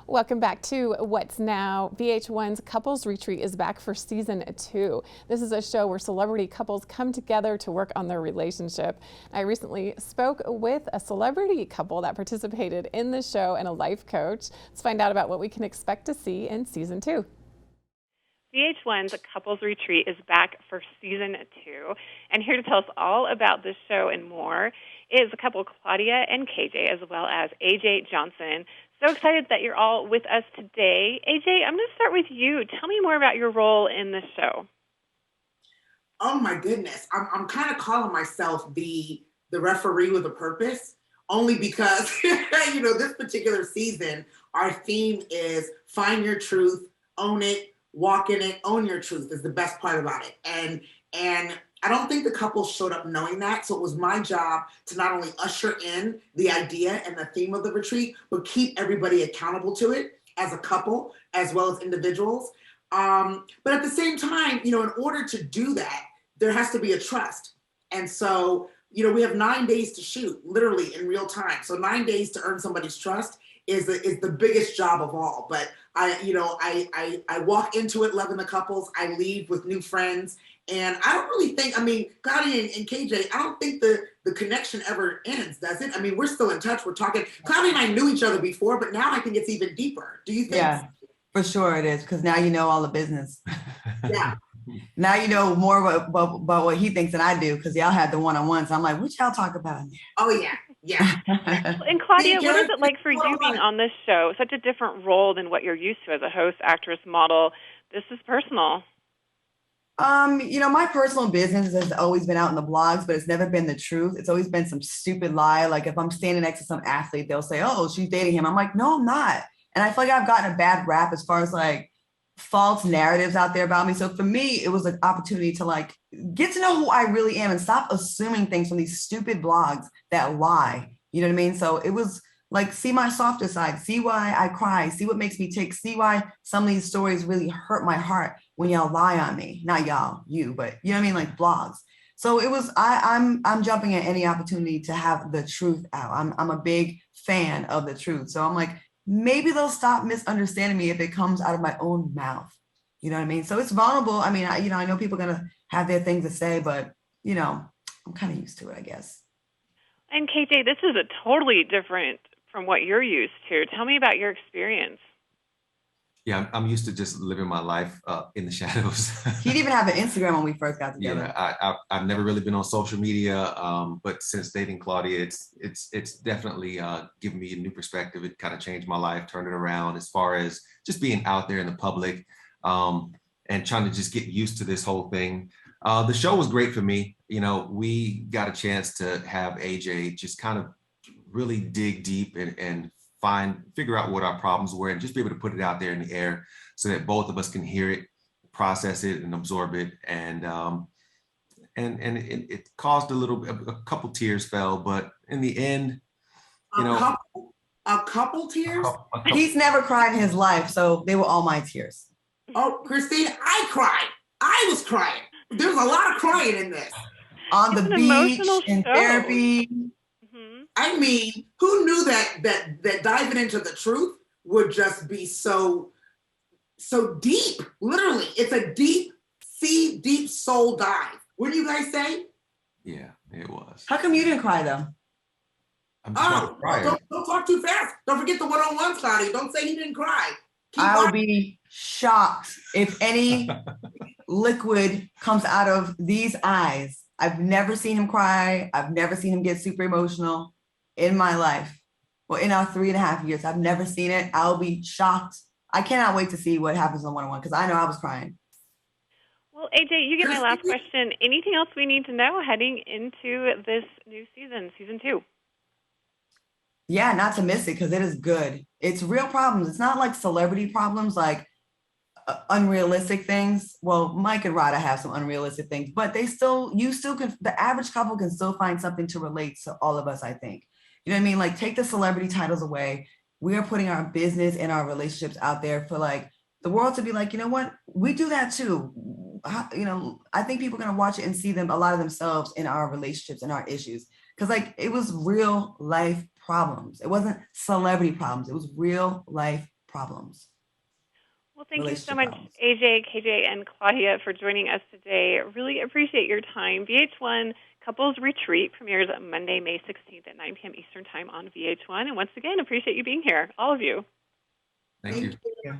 Welcome back to What's Now. VH1's Couples Retreat is back for season 2. This is a show where celebrity couples come together to work on their relationship. I recently spoke with a celebrity couple that participated in the show and a life coach. Let's find out about what we can expect to see in season 2. VH1's Couples Retreat is back for season 2, and here to tell us all about this show and more is the couple Claudia and KJ, as well as AJ Johnson. So excited that you're all with us today. AJ, I'm going to start with you. Tell me more about your role in this show. Oh my goodness, I'm kind of calling myself the referee with a purpose, only because this particular season, our theme is find your truth, own it, walk in it, own your truth is the best part about it. And I don't think the couple showed up knowing that. So it was my job to not only usher in the idea and the theme of the retreat, but keep everybody accountable to it as a couple, as well as individuals. But at the same time, in order to do that, there has to be a trust. And so, we have 9 days to shoot, literally in real time. So 9 days to earn somebody's trust is the biggest job of all. But I walk into it loving the couples. I leave with new friends. And I don't really think, Claudia and KJ, I don't think the connection ever ends, does it? We're still in touch. We're talking. Claudia and I knew each other before, but now I think it's even deeper. Do you think? Yeah, for sure it is, because now you know all the business. Yeah. Now you know more about what he thinks than I do, because y'all had the one-on-ones. I'm like, what y'all talk about in there? Oh, yeah. Yeah. And Claudia, what is it like for you being on this show? Such a different role than what you're used to as a host, actress, model. This is personal. My personal business has always been out in the blogs, but it's never been the truth. It's always been some stupid lie. Like if I'm standing next to some athlete, they'll say, oh, she's dating him. I'm like, no, I'm not. And I feel like I've gotten a bad rap as far as like false narratives out there about me. So for me, it was an opportunity to like get to know who I really am and stop assuming things from these stupid blogs that lie. You know what I mean? So it was like, see my softer side, see why I cry, see what makes me tick, see why some of these stories really hurt my heart when y'all lie on me. Not y'all, you, but you know what I mean? Like blogs. So it was, I'm jumping at any opportunity to have the truth out. I'm a big fan of the truth. So I'm like, maybe they'll stop misunderstanding me if it comes out of my own mouth. You know what I mean? So it's vulnerable. I know people are going to have their things to say, but I'm kind of used to it, I guess. And KJ, this is a totally different from what you're used to. Tell me about your experience. Yeah, I'm used to just living my life in the shadows. He didn't even have an Instagram when we first got together. Yeah, I've never really been on social media, but since dating Claudia, it's definitely given me a new perspective. It kind of changed my life, turned it around as far as just being out there in the public and trying to just get used to this whole thing. The show was great for me. We got a chance to have AJ just kind of really dig deep and figure out what our problems were and just be able to put it out there in the air so that both of us can hear it, process it, and absorb it. And it caused a couple tears fell, but in the end, a couple tears. He's never cried in his life, so they were all my tears. Oh, Christine, I cried. I was crying. There's a lot of crying in this. On the beach, in therapy. Who knew that diving into the truth would just be so deep? Literally, it's a deep soul dive. Wouldn't you guys say? Yeah, it was. How come you didn't cry though? Don't talk too fast. Don't forget the one-on-ones, Claudia. Don't say he didn't cry. I'll be shocked if any liquid comes out of these eyes. I've never seen him cry. I've never seen him get super emotional in my life. Well, in our 3.5 years, I've never seen it. I'll be shocked. I cannot wait to see what happens on one-on-one because I know I was crying. Well, AJ, you get my last question. Anything else we need to know heading into this new season 2? Yeah, not to miss it because it is good. It's real problems. It's not like celebrity problems, like unrealistic things. Well, Mike and Rada have some unrealistic things, but the average couple can still find something to relate to all of us, I think. You know what I mean? Like take the celebrity titles away. We are putting our business and our relationships out there for like the world to be like, you know what? We do that too. I think people are going to watch it and see a lot of themselves in our relationships and our issues. Cause like it was real life problems. It wasn't celebrity problems. It was real life problems. Well, thank you so much, AJ, KJ, and Claudia, for joining us today. Really appreciate your time. VH1 Couples Retreat premieres Monday, May 16th at 9 p.m. Eastern Time on VH1. And once again, appreciate you being here, all of you. Thank you. Yeah.